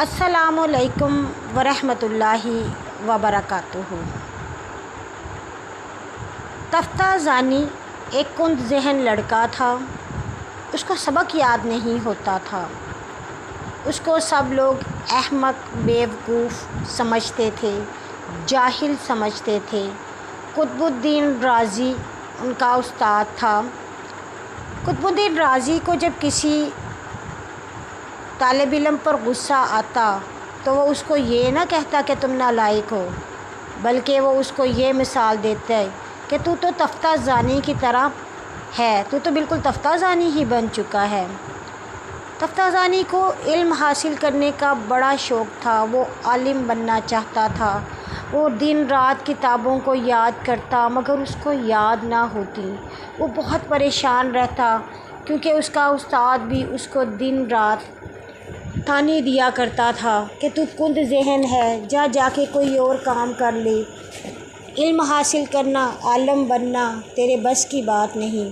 अस्सलामुअलैकुम वरहमतुल्लाहि वबरकातुहू। तफ्ता ज़ानी एक कुंद ज़हन लड़का था। उसको सबक याद नहीं होता था। उसको सब लोग अहमक, बेवकूफ़ समझते थे, जाहिल समझते थे। कुतुबुद्दीन राज़ी उनका उस्ताद था। कुतुबुद्दीन राज़ी को जब किसी तालिब इल्म पर गुस्सा आता तो वो उसको ये ना कहता कि तुम नालायक हो, बल्कि वो उसको ये मिसाल देता है कि तू तो तफ्ता ज़ानी की तरह है, तू तो बिल्कुल तफ्ता ज़ानी ही बन चुका है। तफ्ता ज़ानी को इल्म हासिल करने का बड़ा शौक़ था। वो आलिम बनना चाहता था। वो दिन रात किताबों को याद करता, मगर उसको याद ना होती। वो बहुत परेशान रहता, क्योंकि उसका उस्ताद भी उसको दिन रात ताने दिया करता था कि तू कुंद ज़हन है, जाके कोई और काम कर ले। इल्म हासिल करना, आलिम बनना तेरे बस की बात नहीं।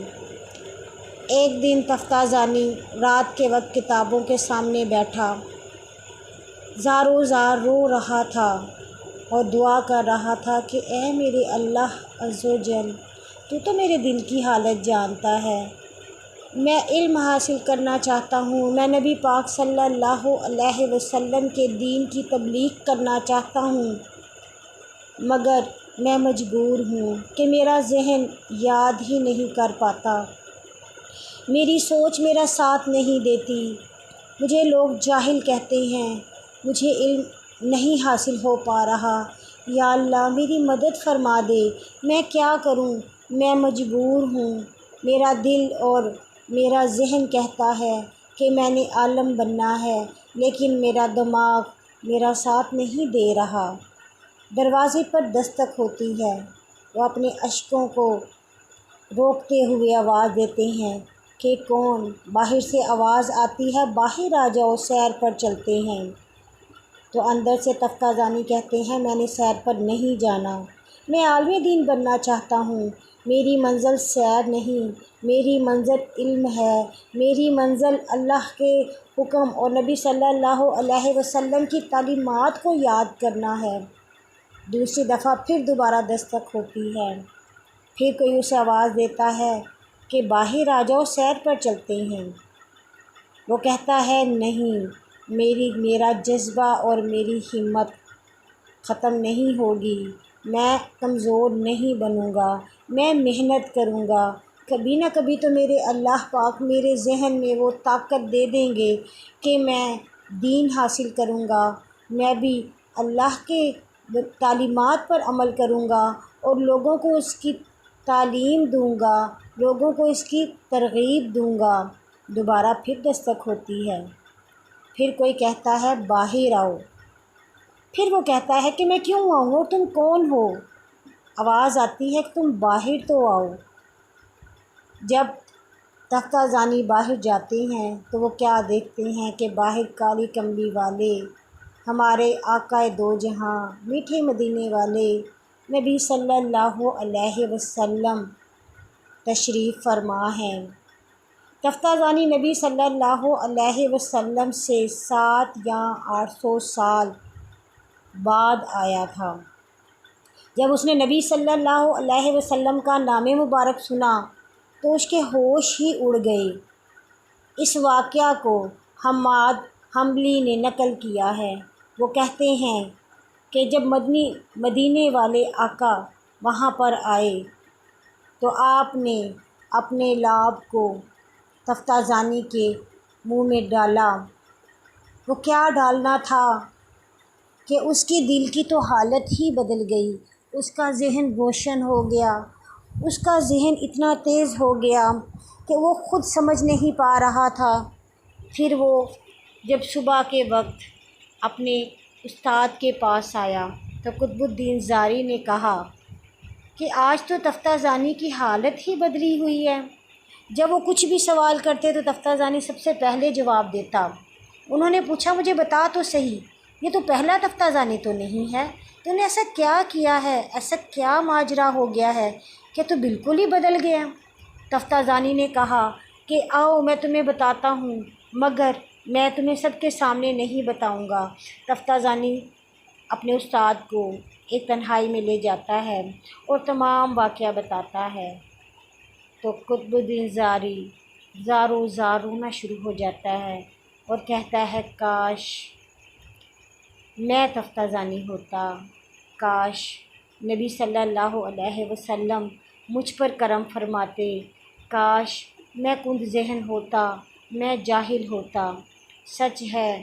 एक दिन तफ्ता ज़ानी रात के वक्त किताबों के सामने बैठा ज़ारो ज़ार रो रहा था और दुआ कर रहा था कि ए मेरे अल्लाह अज़्ज़ो जल, तू तो मेरे दिल की हालत जानता है। मैं इल्म हासिल करना चाहता हूँ, मैं नबी पाक सल्लल्लाहु अलैहि वसल्लम के दीन की तबलीग करना चाहता हूँ, मगर मैं मजबूर हूँ कि मेरा ज़हन याद ही नहीं कर पाता। मेरी सोच मेरा साथ नहीं देती। मुझे लोग जाहिल कहते हैं, मुझे इल्म नहीं हासिल हो पा रहा। या अल्लाह मेरी मदद फरमा दे। मैं क्या करूँ? मैं मजबूर हूँ। मेरा दिल और मेरा ज़हन कहता है कि मैंने आलिम बनना है, लेकिन मेरा दिमाग मेरा साथ नहीं दे रहा। दरवाज़े पर दस्तक होती है। वो अपने अश्कों को रोकते हुए आवाज़ देते हैं कि कौन? बाहर से आवाज़ आती है, बाहर आ जाओ, सैर पर चलते हैं। तो अंदर से तफ्ता ज़ानी कहते हैं, मैंने सैर पर नहीं जाना। मैं आलिम दीन बनना चाहता हूँ। मेरी मंज़िल सैर नहीं, मेरी मंज़िल इल्म है। मेरी मंज़िल अल्लाह के हुक्म और नबी सल्लल्लाहु अलैहि वसल्लम की तालीमात को याद करना है। दूसरी दफ़ा फिर दोबारा दस्तक होती है। फिर कोई उसे आवाज़ देता है कि बाहर आ जाओ, सैर पर चलते हैं। वो कहता है, नहीं, मेरा जज्बा और मेरी हिम्मत ख़त्म नहीं होगी। मैं कमज़ोर नहीं बनूँगा। मैं मेहनत करूँगा। कभी ना कभी तो मेरे अल्लाह पाक मेरे ज़हन में वो ताकत दे देंगे कि मैं दीन हासिल करूँगा। मैं भी अल्लाह के तालीमात पर अमल करूँगा और लोगों को उसकी तालीम दूँगा, लोगों को इसकी तरग़ीब दूँगा। दोबारा फिर दस्तक होती है। फिर कोई कहता है, बाहर आओ। फिर वो कहता है कि मैं क्यों आऊँ और तुम कौन हो? आवाज़ आती है कि तुम बाहर तो आओ। जब तफ्ता ज़ानी बाहर जाते हैं तो वो क्या देखते हैं कि बाहर काली कमली वाले हमारे आकाए दो जहां मीठे मदीने वाले नबी सल्लल्लाहु अलैहि वसल्लम तशरीफ़ फरमा हैं। तफ्ता ज़ानी नबी सल्लल्लाहु अलैहि वसल्लम से 7 या 800 साल बाद आया था। जब उसने नबी सल्लल्लाहु अलैहि वसल्लम का नाम मुबारक सुना तो उसके होश ही उड़ गए। इस वाक़या को हम्माद हम्बली ने नकल किया है। वो कहते हैं कि जब मदीने वाले आका वहाँ पर आए तो आपने अपने लाभ को तफ्ता ज़ानी के मुँह में डाला। वो क्या डालना था कि उसके दिल की तो हालत ही बदल गई। उसका ज़हन रोशन हो गया। उसका ज़हन इतना तेज़ हो गया कि वो ख़ुद समझ नहीं पा रहा था। फिर वो जब सुबह के वक्त अपने उस्ताद के पास आया तो कुतुबुद्दीन ज़ारी ने कहा कि आज तो तफ्ता ज़ानी की हालत ही बदली हुई है। जब वो कुछ भी सवाल करते तो तफ्ता ज़ानी सबसे पहले जवाब देता। उन्होंने पूछा, मुझे बता तो सही, ये तो पहला तफ्ता ज़ानी तो नहीं है, तूने ऐसा क्या किया है, ऐसा क्या माजरा हो गया है कि तू बिल्कुल ही बदल गया? तफ्ता ज़ानी ने कहा कि आओ मैं तुम्हें बताता हूँ, मगर میں تمہیں سب کے سامنے نہیں بتاؤں گا۔ تفتہ زانی اپنے استاد کو ایک تنہائی میں لے جاتا ہے اور تمام واقعہ بتاتا ہے تو قطب الدین زار رونا شروع ہو جاتا ہے اور کہتا ہے کاش میں تفتہ زانی ہوتا، کاش نبی صلی اللہ علیہ وسلم مجھ پر کرم فرماتے، کاش میں کند ذہن ہوتا، میں جاہل ہوتا۔ سچ ہے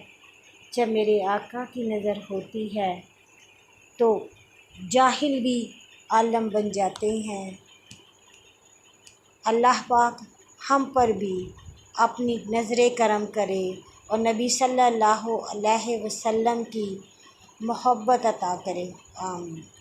جب میرے آقا کی نظر ہوتی ہے تو جاہل بھی عالم بن جاتے ہیں۔ اللہ پاک ہم پر بھی اپنی نظر کرم کرے اور نبی صلی اللہ علیہ وسلم کی محبت عطا کرے، آمین۔